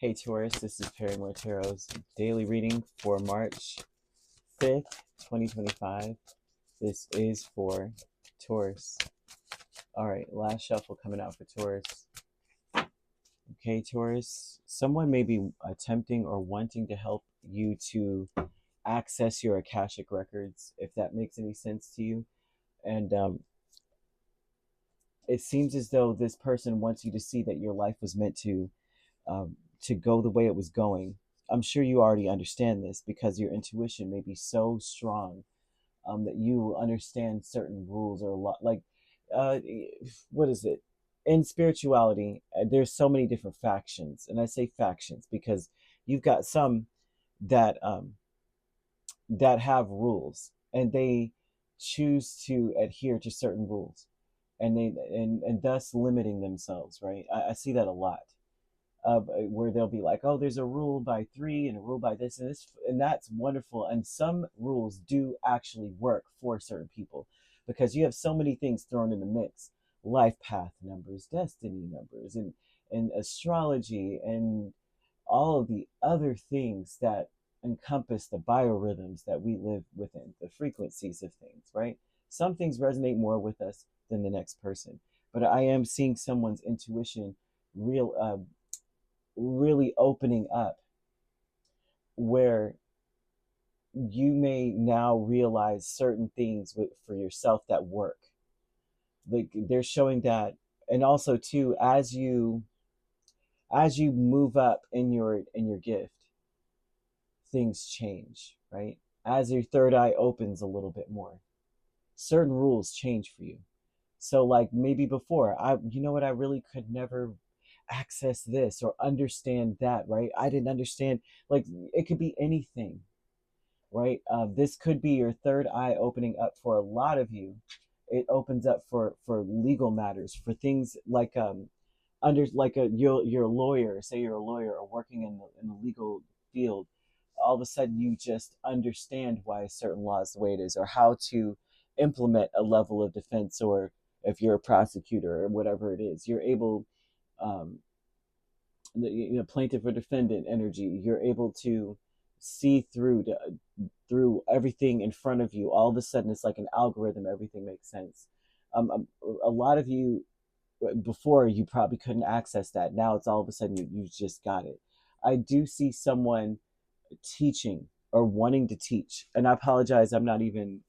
Hey Taurus, this is Perrymore Tarot's daily reading for March 5th, 2025. This is for Taurus. All right, last shuffle coming out for Taurus. Okay, Taurus, someone may be attempting or wanting to help you to access your Akashic records, if that makes any sense to you. And it seems as though this person wants you to see that your life was meant to go the way it was going. I'm sure you already understand this because your intuition may be so strong that you understand certain rules or a lot. Like, uh, what is it? In spirituality, there's so many different factions, and I say factions because you've got some that that have rules, and they choose to adhere to certain rules, and and thus limiting themselves. Right? I see that a lot where they'll be like, oh, there's a rule by three and a rule by this, and that's wonderful. And some rules do actually work for certain people because you have so many things thrown in the mix: life path numbers, destiny numbers, and astrology, and all of the other things that encompass the biorhythms that we live within, the frequencies of things, right? Some things resonate more with us than the next person, but I am seeing someone's intuition real really opening up where you may now realize certain things for yourself that work. Like they're showing that, and also too, as you move up in your gift, things change, right? As your third eye opens a little bit more, certain rules change for you. So like maybe before, you know what, I really could never access this or understand that, right? I didn't understand, like it could be anything, right? This could be your third eye opening up for a lot of you. It opens up for legal matters, for things like under like you're a lawyer, say you're a lawyer or working in the legal field. All of a sudden you just understand why a certain law is the way it is, or how to implement a level of defense, or if you're a prosecutor or whatever it is, you're able um, plaintiff or defendant energy, you're able to see through everything in front of you. All of a sudden it's like an algorithm, everything makes sense. A lot of you, before, you probably couldn't access that. Now it's all of a sudden you just got it. I do see someone teaching or wanting to teach, and I apologize, I'm not even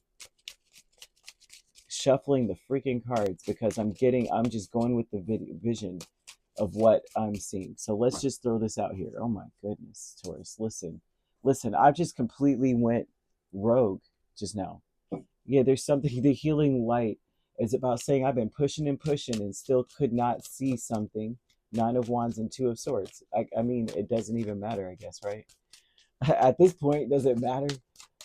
shuffling the freaking cards because I'm just going with the vision of what I'm seeing. So let's just throw this out here. Oh my goodness, Taurus, listen, I just completely went rogue just now. Yeah, there's something, the healing light is about saying I've been pushing and pushing and still could not see something. Nine of Wands and Two of Swords. I mean, it doesn't even matter, I guess, right? At this point, does it matter?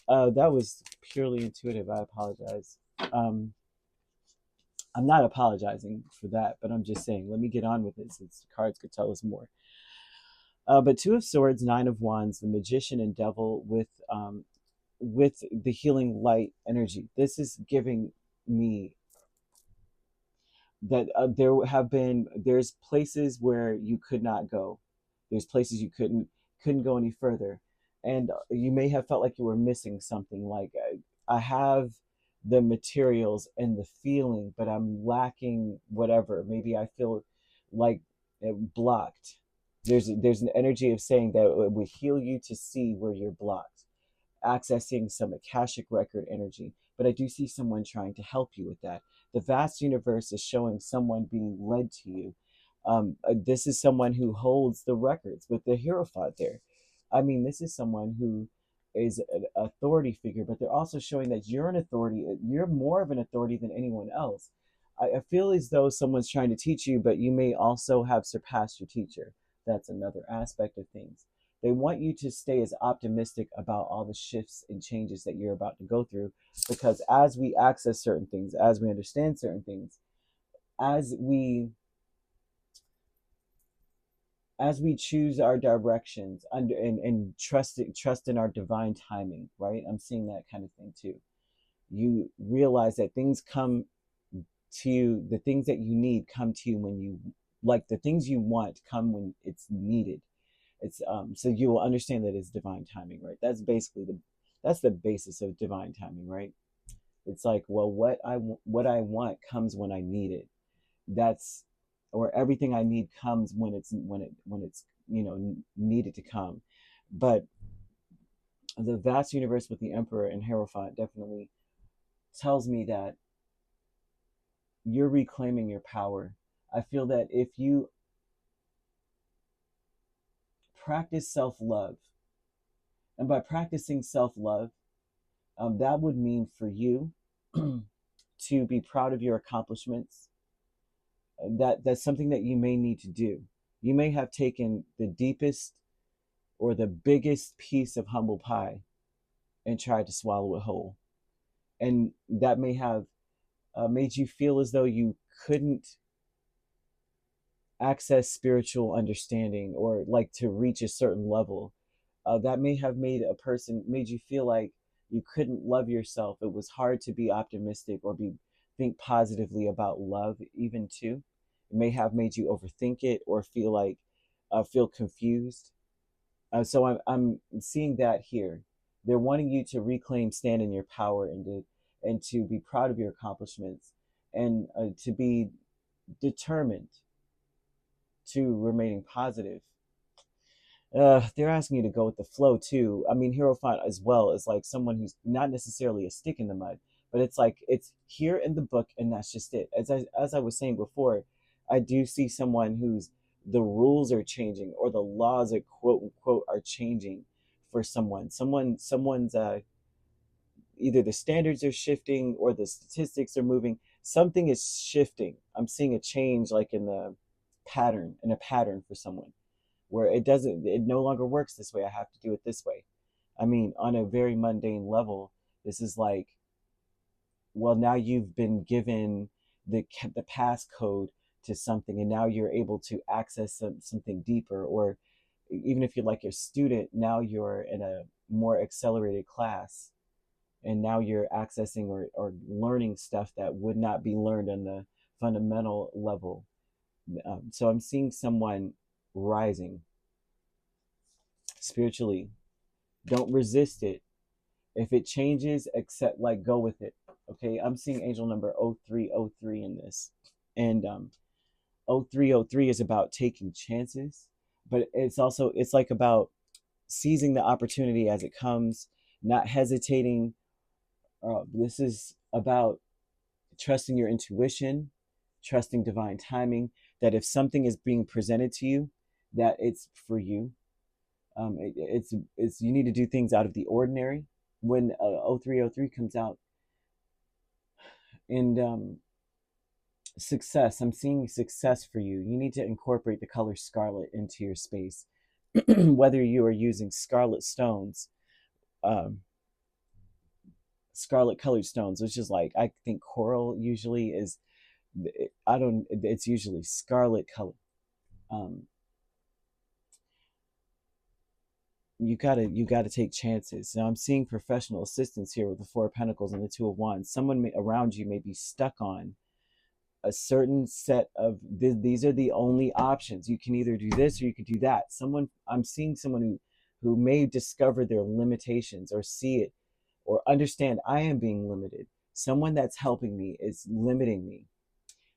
That was purely intuitive. I apologize. Um, I'm not apologizing for that, but I'm just saying, let me get on with it since the cards could tell us more. But Two of Swords, Nine of Wands, the Magician and Devil with the healing light energy. This is giving me that there's places where you could not go. There's places you couldn't go any further, and you may have felt like you were missing something. Like I have the materials and the feeling, but I'm lacking whatever. Maybe I feel like blocked. There's an energy of saying that it would heal you to see where you're blocked, accessing some Akashic record energy. But I do see someone trying to help you with that. The vast universe is showing someone being led to you. This is someone who holds the records with the Hierophant there. I mean, this is someone who is an authority figure, but they're also showing that you're an authority. You're more of an authority than anyone else. I feel as though someone's trying to teach you, but you may also have surpassed your teacher. That's another aspect of things. They want you to stay as optimistic about all the shifts and changes that you're about to go through, because as we access certain things, as we understand certain things, as we choose our directions under and trust in our divine timing, right? I'm seeing that kind of thing too. You realize that things come to you, the things that you need come to you when you, like the things you want come when it's needed. It's so you will understand that it's divine timing, right? That's basically that's the basis of divine timing, right? It's like, well, what I want comes when I need it. That's or everything I need comes when it's needed to come. But the vast universe with the Emperor and Hierophant definitely tells me that you're reclaiming your power. I feel that if you practice self-love, and by practicing self-love, that would mean for you to be proud of your accomplishments. That's something that you may need to do. You may have taken the deepest or the biggest piece of humble pie and tried to swallow it whole, and that may have made you feel as though you couldn't access spiritual understanding or like to reach a certain level. That may have made you feel like you couldn't love yourself. It was hard to be optimistic or think positively about love even too. It may have made you overthink it or feel confused. So I'm seeing that here. They're wanting you to reclaim, stand in your power, and to be proud of your accomplishments, and to be determined to remaining positive. They're asking you to go with the flow too. I mean, Hierophant as well is like someone who's not necessarily a stick in the mud, but it's like it's here in the book, and that's just it. As I was saying before, I do see someone who's the rules are changing or the laws are quote unquote are changing for someone. Someone's either the standards are shifting or the statistics are moving. Something is shifting. I'm seeing a change, like in a pattern for someone where it no longer works this way. I have to do it this way. I mean, on a very mundane level, this is like, well, now you've been given the passcode to something, and now you're able to access something deeper. Or even if you're like a student, now you're in a more accelerated class, and now you're accessing or learning stuff that would not be learned on the fundamental level. So I'm seeing someone rising spiritually. Don't resist it. If it changes, accept, like, go with it. Okay, I'm seeing angel number 0303 in this. And 0303 is about taking chances, but it's like about seizing the opportunity as it comes, not hesitating. This is about trusting your intuition, trusting divine timing, that if something is being presented to you, that it's for you. It's you need to do things out of the ordinary. When 0303 comes out, and success, I'm seeing success for you. You need to incorporate the color scarlet into your space. Whether you are using scarlet stones, um, scarlet colored stones, which is like, I think coral usually is, I don't, it's usually scarlet color. Um, you gotta take chances. Now I'm seeing professional assistance here with the Four of Pentacles and the Two of Wands. Someone around you may be stuck on a certain set of these are the only options. You can either do this or you could do that. I'm seeing someone who may discover their limitations or see it or understand, I am being limited. Someone that's helping me is limiting me.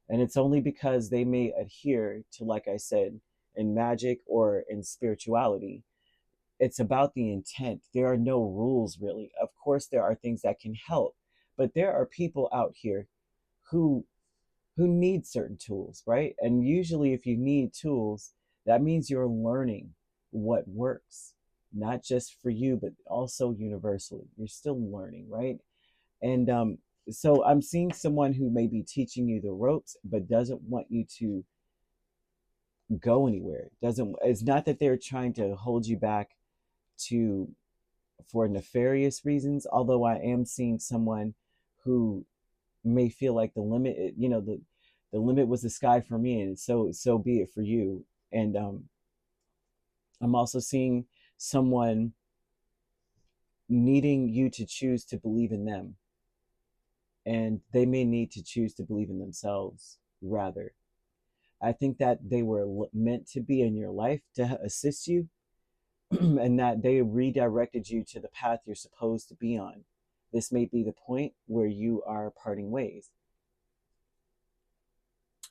And it's only because they may adhere to, like I said, in magic or in spirituality. It's about the intent. There are no rules really. Of course, there are things that can help, but there are people out here who need certain tools, right? And usually, if you need tools, that means you're learning what works, not just for you, but also universally. You're still learning, right? And so I'm seeing someone who may be teaching you the ropes, but doesn't want you to go anywhere. Doesn't It's not that they're trying to hold you back to for nefarious reasons. Although I am seeing someone who may feel like the limit, the limit was the sky for me, and so be it for you. And I'm also seeing someone needing you to choose to believe in them, and they may need to choose to believe in themselves rather. I think that they were meant to be in your life to assist you, and that they redirected you to the path you're supposed to be on. This may be the point where you are parting ways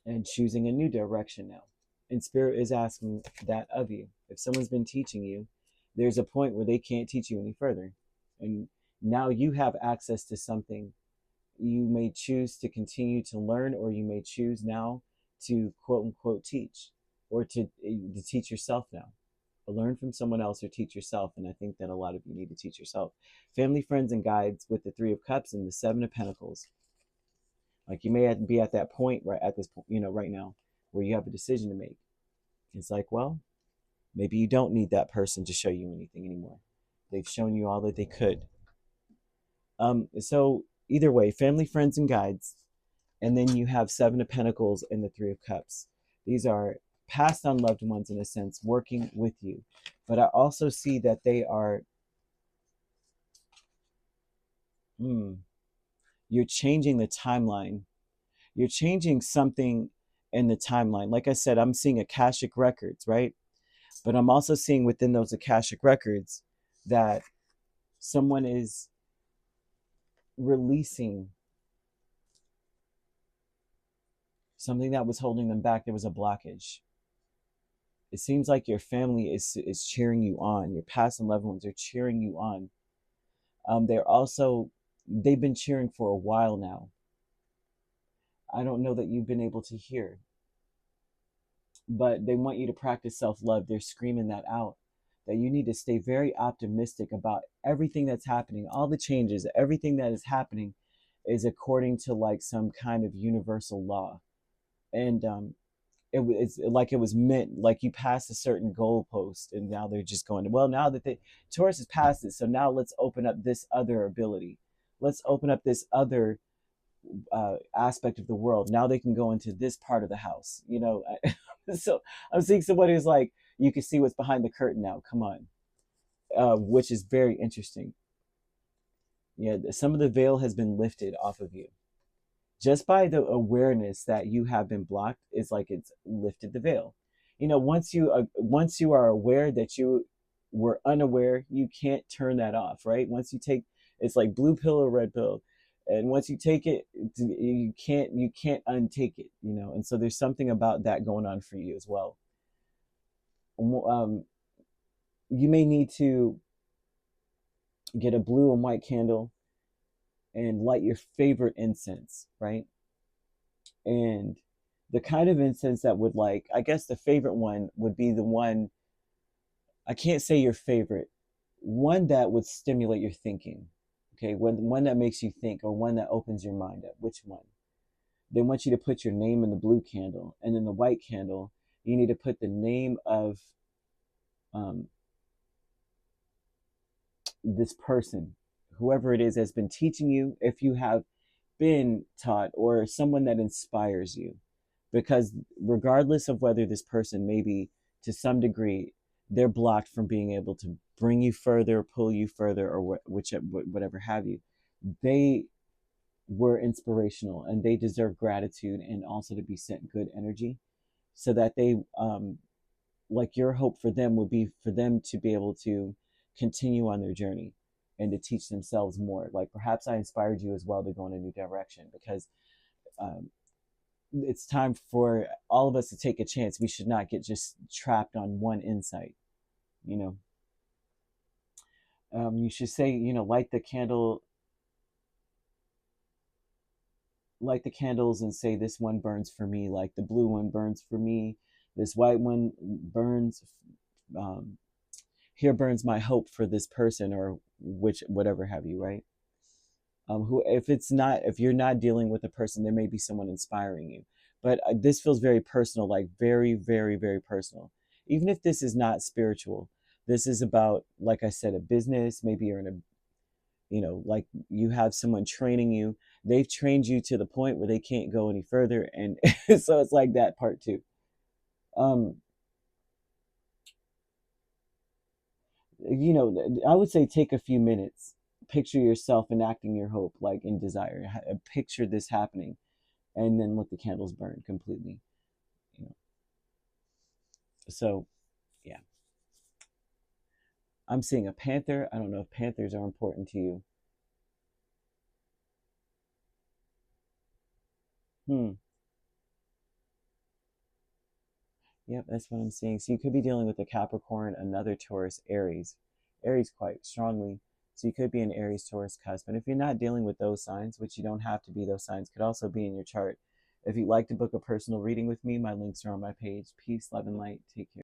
and choosing a new direction now. And Spirit is asking that of you. If someone's been teaching you, there's a point where they can't teach you any further. And now you have access to something. You may choose to continue to learn, or you may choose now to quote unquote teach, or to teach yourself now. Learn from someone else or teach yourself. And I think that a lot of you need to teach yourself. Family, friends, and guides with the Three of Cups and the Seven of Pentacles. Like you may be at that point right at this point, right now, where you have a decision to make. It's like, well, maybe you don't need that person to show you anything anymore. They've shown you all that they could. So either way, family, friends, and guides. And then you have Seven of Pentacles and the Three of Cups. These are passed on loved ones, in a sense, working with you. But I also see that they are, you're changing the timeline. You're changing something in the timeline. Like I said, I'm seeing Akashic records, right? But I'm also seeing within those Akashic records that someone is releasing something that was holding them back. There was a blockage. It seems like your family is cheering you on. Your past and loved ones are cheering you on. They've been cheering for a while now. I don't know that you've been able to hear, but they want you to practice self-love. They're screaming that out, that you need to stay very optimistic about everything that's happening, all the changes, everything that is happening is according to like some kind of universal law. And it's like it was meant, like you passed a certain goalpost and now they're just going, well, now that Taurus has passed it, so now let's open up this other ability. Let's open up this other aspect of the world. Now they can go into this part of the house, So I'm seeing somebody who's like, you can see what's behind the curtain now. Come on. Which is very interesting. Yeah, some of the veil has been lifted off of you. Just by the awareness that you have been blocked, it's like it's lifted the veil. Once you are aware that you were unaware, you can't turn that off, right? Once you take, it's like blue pill or red pill, and once you take it, you can't untake it, And so there's something about that going on for you as well. You may need to get a blue and white candle and light your favorite incense, right? And the kind of incense that would, like, I guess the favorite one would be the one, I can't say your favorite, one that would stimulate your thinking. Okay, one that makes you think, or one that opens your mind up. Which one? They want you to put your name in the blue candle, and in the white candle, you need to put the name of this person, whoever it is has been teaching you, if you have been taught, or someone that inspires you. Because regardless of whether this person, maybe to some degree, they're blocked from being able to bring you further, pull you further, or whatever have you, they were inspirational and they deserve gratitude, and also to be sent good energy, so that they, like, your hope for them would be for them to be able to continue on their journey and to teach themselves more. Like, perhaps I inspired you as well to go in a new direction, because it's time for all of us to take a chance. We should not get just trapped on one insight. You should say, light the candles and say, this one burns for me, like the blue one burns for me, this white one burns, here burns my hope for this person, or whatever have you, right? If you're not dealing with a person, there may be someone inspiring you, but this feels very personal, like very, very, very personal. Even if this is not spiritual, this is about, like I said, a business. Maybe you're in a, like, you have someone training you. They've trained you to the point where they can't go any further, and so it's like that part too. I would say take a few minutes, picture yourself enacting your hope, like in desire. Picture this happening, and then let the candles burn completely. So, yeah. I'm seeing a panther. I don't know if panthers are important to you. Hmm. Yep, that's what I'm seeing. So you could be dealing with a Capricorn, another Taurus, Aries. Aries quite strongly. So you could be an Aries Taurus cusp. And if you're not dealing with those signs, which you don't have to be, those signs could also be in your chart. If you'd like to book a personal reading with me, my links are on my page. Peace, love, and light. Take care.